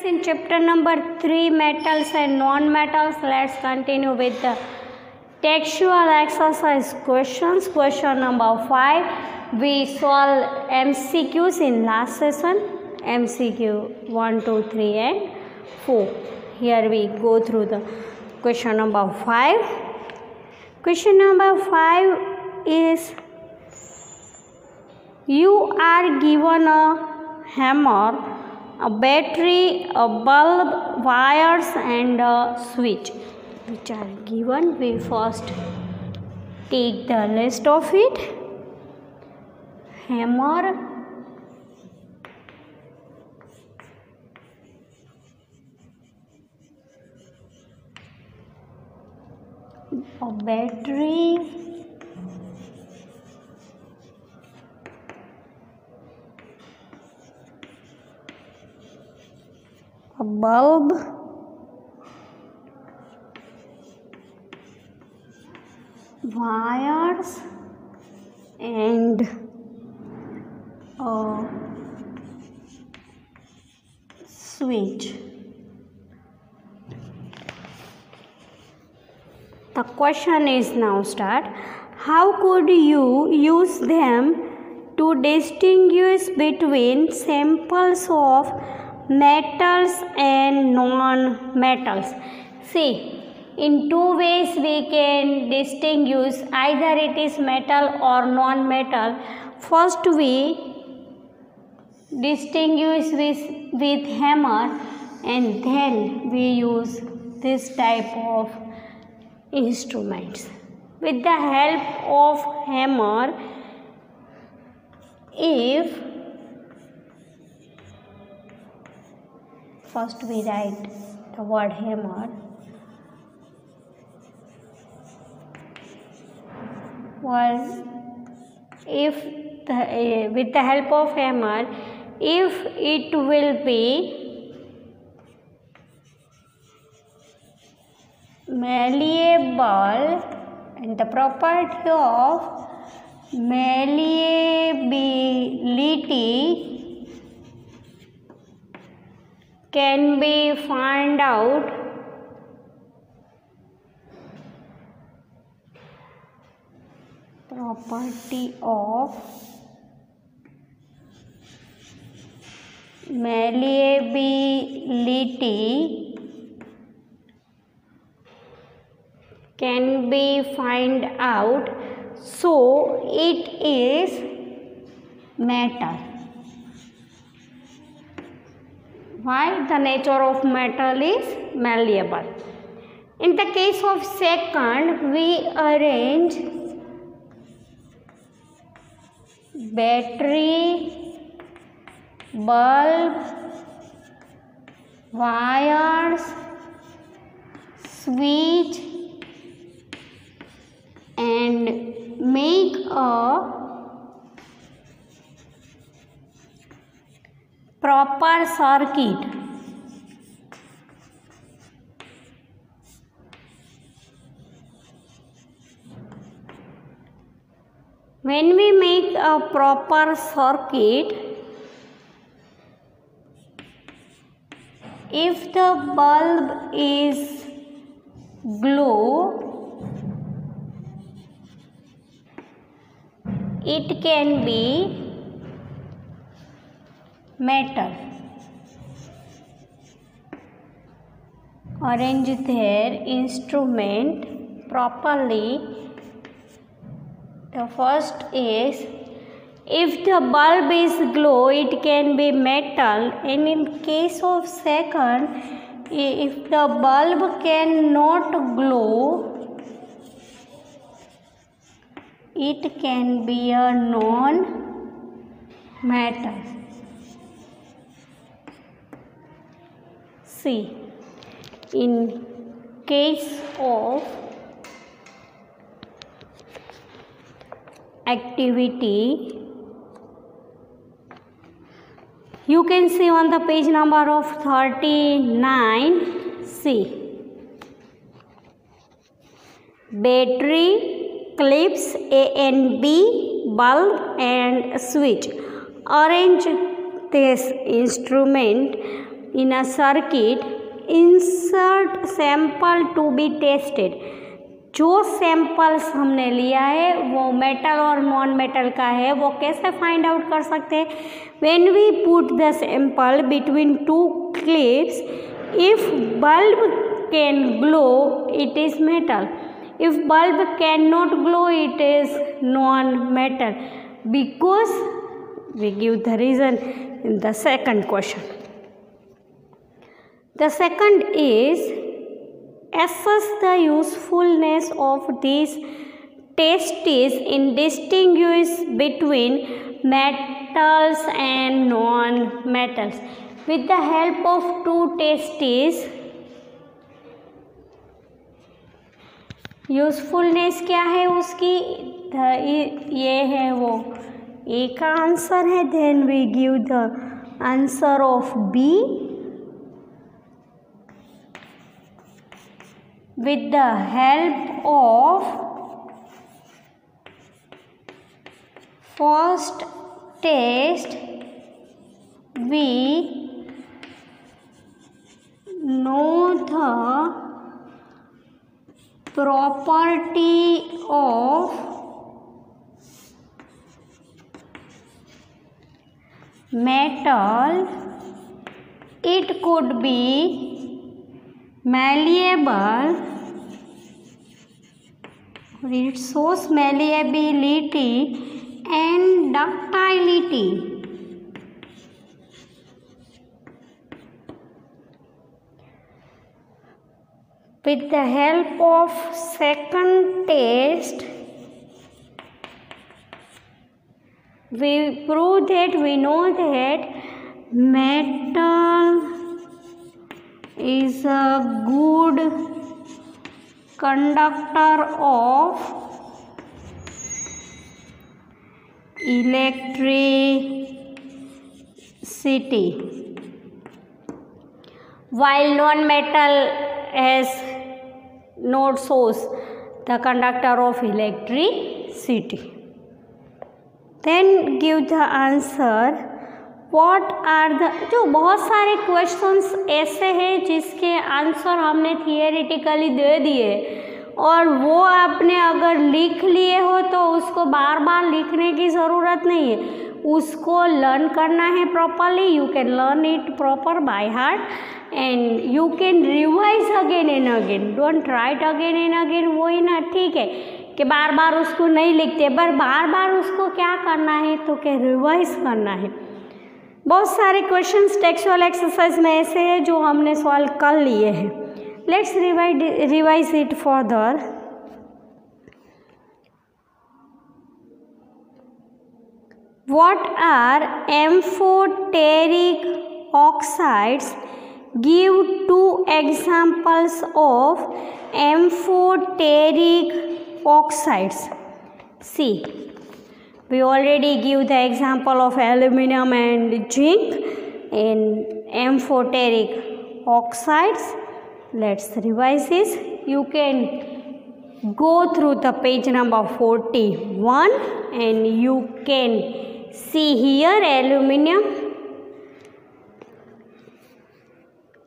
in chapter number 3, metals and non-metals. Let's continue with the textual exercise questions. Question number 5. We solve MCQs in last session. MCQ 1, 2, 3 and 4. Here we go through the question number 5. Question number 5 is, you are given a hammer, a battery, a bulb, wires and a switch which are given. We first take the list of it. Hammer, a battery, a bulb, wires and a switch. The question is now start. How could you use them to distinguish between samples of metals and non-metals? See, in two ways we can distinguish, either it is metal or non-metal. First we distinguish with hammer, and then we use this type of instruments. With the help of hammer, if first we write the word hammer, with the help of hammer, if it will be malleable, and the property of malleability can be found out property of malleability can be found out, so it is metal. Why? The nature of metal is malleable. In the case of second, we arrange battery, bulb, wires, switch and make a proper circuit. When we make a proper circuit, if the bulb is glow, it can be metal. Arrange their instrument properly. The first is, if the bulb is glow, it can be metal, and in case of second, if the bulb cannot glow, it can be a non-metal. See, in case of activity, you can see on the page number of 39, see, battery, clips A and B, bulb and switch. Arrange this instrument in a circuit, insert sample to be tested. जो samples हमने लिया है वो metal और non metal का है, वो कैसे फाइंड आउट कर सकते हैं? When we put the sample between two clips, if bulb can glow, it is metal. If bulb cannot glow, it is non-metal. Because we give the reason in the second question. The second is assess the usefulness of these tests in distinguish between metals and non-metals. With the help of two tests, usefulness क्या है उसकी? ये है वो ए का answer है. Then we give the answer of B. With the help of first test, we know the property of metal. It could be malleable. It shows malleability and ductility. With the help of second test, we prove that we know that metal is a good conductor of electricity, while non-metal has not shows the conductor of electricity. Then give the answer. What are the, जो बहुत सारे questions ऐसे हैं जिसके answer हमने theoretically दे दिए और वो आपने अगर लिख लिए हो तो उसको बार बार लिखने की ज़रूरत नहीं है, उसको लर्न करना है properly. You can learn it proper by heart and you can revise again and again. Don't write again and again. वही ना, ठीक है कि बार बार उसको नहीं लिखते, पर बार बार उसको क्या करना है तो क्या रिवाइज करना है. बहुत सारे क्वेश्चंस टेक्सचुअल एक्सरसाइज में ऐसे हैं जो हमने सॉल्व कर लिए हैं. Let's revise it further. What are amphoteric oxides? Give two examples of amphoteric oxides. See, we already give the example of aluminum and zinc in amphoteric oxides. Let's revise this. You can go through the page number 41 and you can see here aluminum.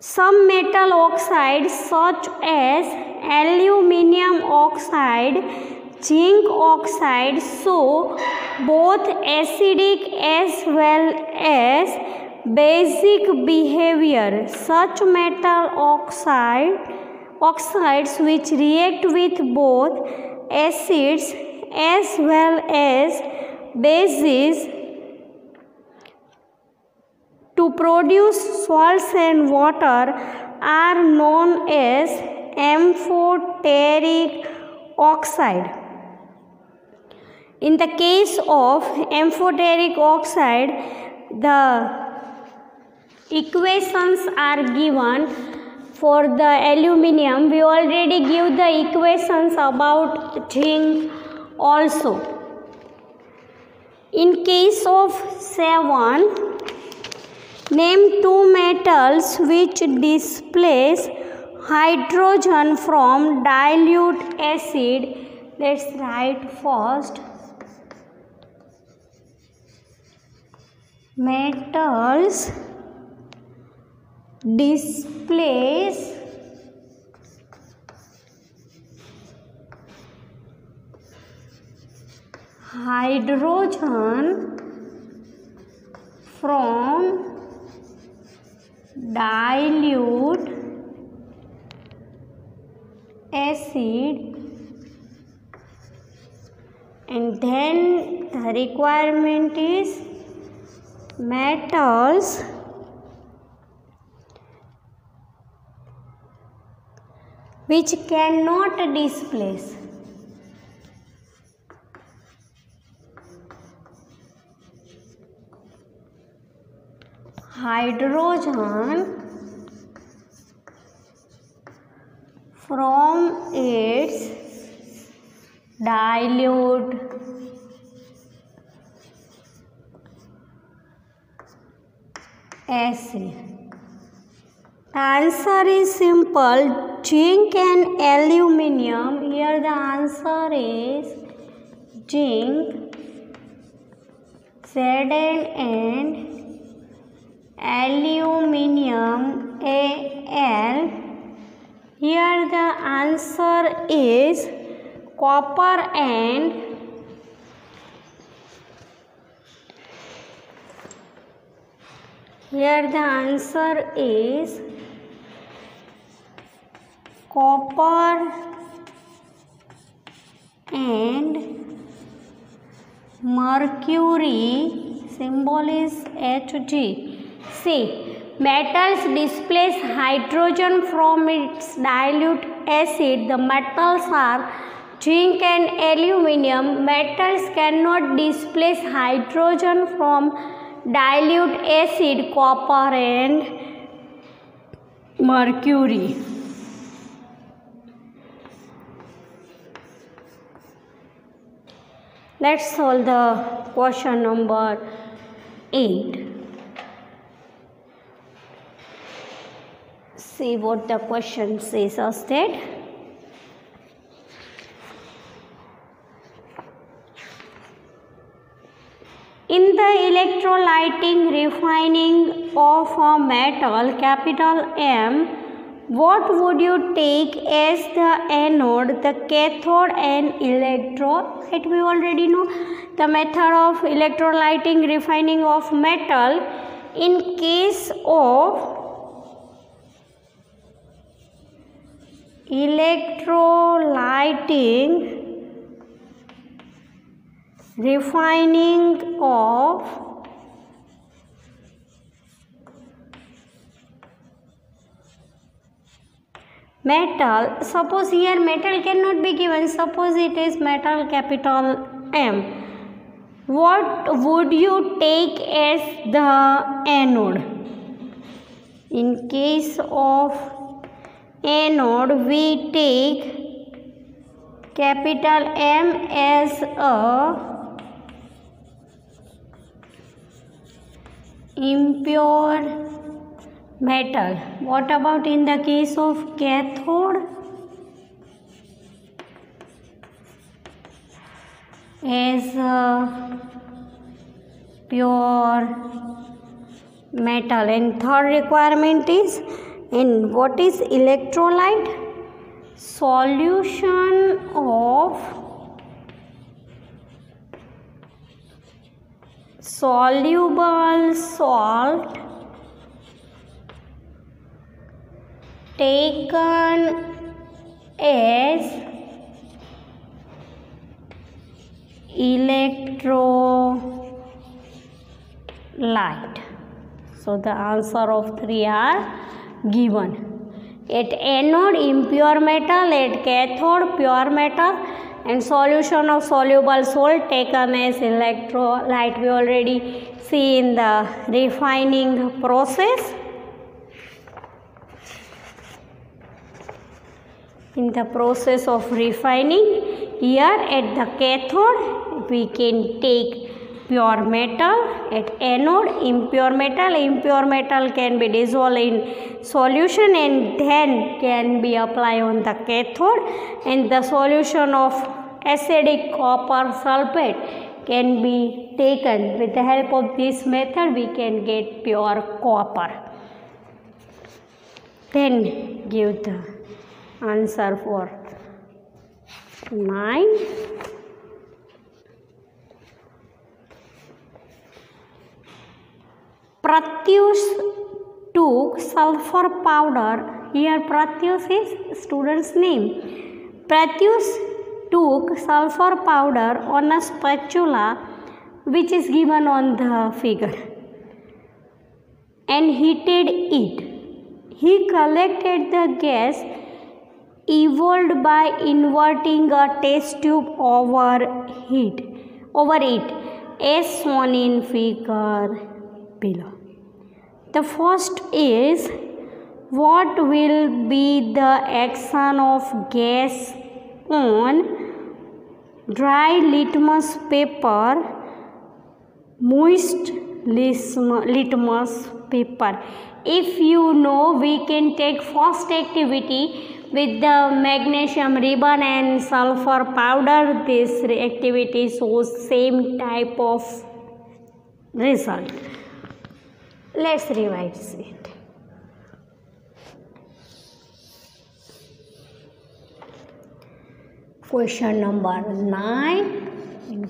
Some metal oxides such as aluminum oxide, zinc oxide show both acidic as well as basic behavior. Such metal oxides which react with both acids as well as bases to produce salts and water are known as amphoteric oxide. In the case of amphoteric oxide, the equations are given. For the aluminum, we already give the equations about zinc also. In case of 7, name two metals which displace hydrogen from dilute acid. Let's write first. Metals displace hydrogen from dilute acid, and then the requirement is metals which cannot displace hydrogen from its dilute acid. The answer is simple, zinc and aluminium. Here the answer is zinc, Zn, and aluminium, Al. Here the answer is copper and here the answer is copper and mercury, symbol is Hg. See, metals displace hydrogen from its dilute acid. The metals are zinc and aluminium. Metals cannot displace hydrogen from dilute acid, copper and mercury. Let's solve the question number 8. See what the question says instead. In the electrolyting refining of a metal, capital M, what would you take as the anode, the cathode and electrolyte? We already know the method of electrolyting refining of metal. In case of electrolyting refining of metal, suppose here metal cannot be given, suppose it is metal capital M, what would you take as the anode? In case of anode, we take capital M as a impure metal. What about in the case of cathode? As a pure metal. And third requirement is, and what is electrolyte? Solution of soluble salt taken as electrolyte. So the answer of 3 are given. At anode, impure metal; at cathode, pure metal; and solution of soluble salt taken as electrolyte. We already see in the refining process. In the process of refining, here at the cathode, we can take pure metal. At anode, impure metal. Impure metal can be dissolved in solution and then can be applied on the cathode, and the solution of acidic copper sulfate can be taken. With the help of this method, we can get pure copper. Then give the answer for 9. Pratyush took sulfur powder. Here Pratyush is student's name. Pratyush took sulfur powder on a spatula which is given on the figure and heated it. He collected the gas evolved by inverting a test tube over it as shown in figure below. The first is, what will be the action of gas on dry litmus paper, moist litmus paper? If you know, we can take first activity with the magnesium ribbon and sulfur powder. This activity shows same type of result. Let's revise it. Question number 9.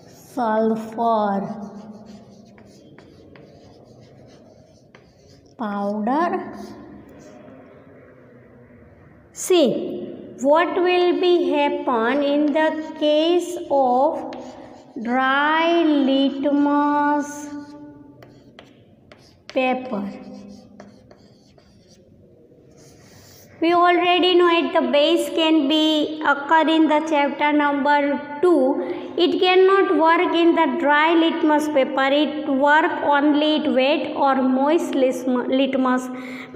Sulfur powder. See, what will be happen in the case of dry litmus paper? We already know it, the base can be occur in the chapter number 2. It cannot work in the dry litmus paper. It work only in wet or moist litmus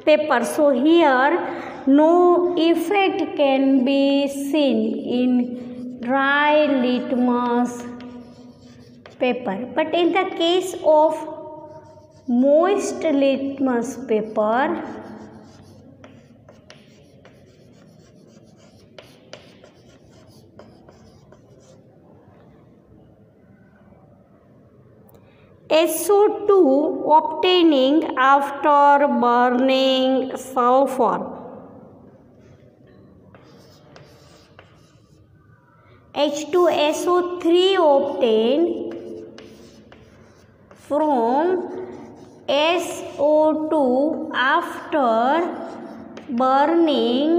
paper. So here no effect can be seen in dry litmus paper. But in the case of moist litmus paper, SO2 obtaining after burning sulfur, H2SO3 obtained from SO2 after burning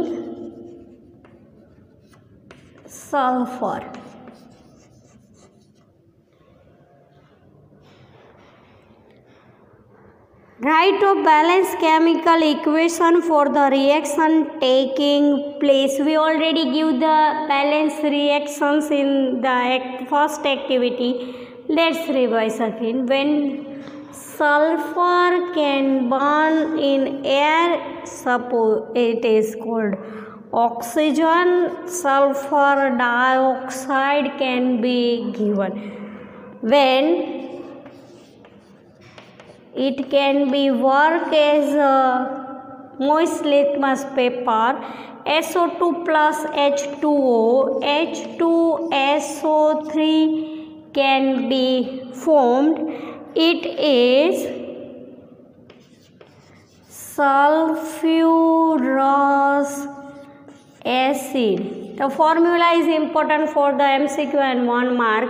sulfur. Write a balanced chemical equation for the reaction taking place. We already give the balanced reactions in the first activity. Let's revise again. When sulfur can burn in air, suppose it is called oxygen, sulfur dioxide can be given. When it can be work as a moist litmus paper, SO2 plus H2O, H2SO3 can be formed. It is sulfurous acid. The formula is important for the MCQ and 1 mark.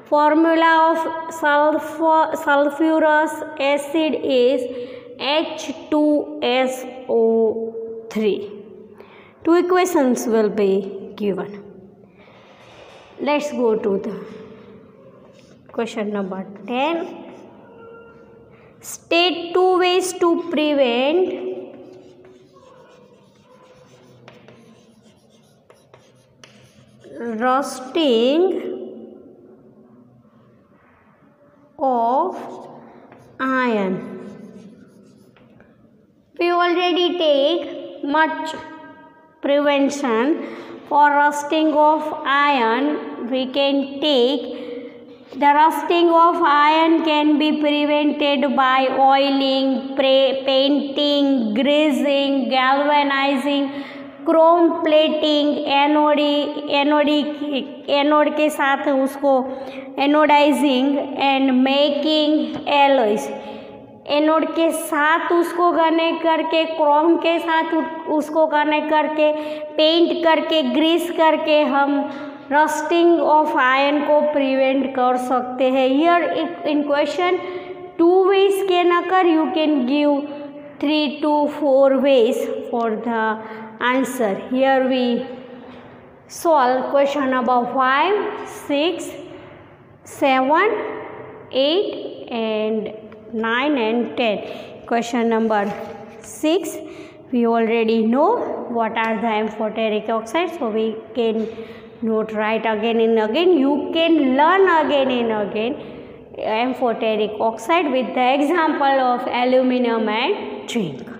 Formula of sulfurous acid is H2SO3. 2 equations will be given. Let's go to the question number 10. State 2 ways to prevent rusting of iron. We already take much prevention for rusting of iron. We can take the rusting of iron can be prevented by oiling, painting, greasing, galvanizing, chrome plating, anode के साथ उसको anodising and making alloys. Anode के साथ उसको connect करके, Chrome के साथ उसको कनेक्ट करके, पेंट करके, ग्रीस करके हम रस्टिंग ऑफ आयन को प्रिवेंट कर सकते हैं। Here in question 2 ways can occur, you can give 3 to 4 ways for the answer. Here we solve question number 5, 6, 7, 8 and 9 and 10. Question number 6, we already know what are the amphoteric oxides, so we can note write again and again. You can learn again and again amphoteric oxide with the example of aluminum and zinc.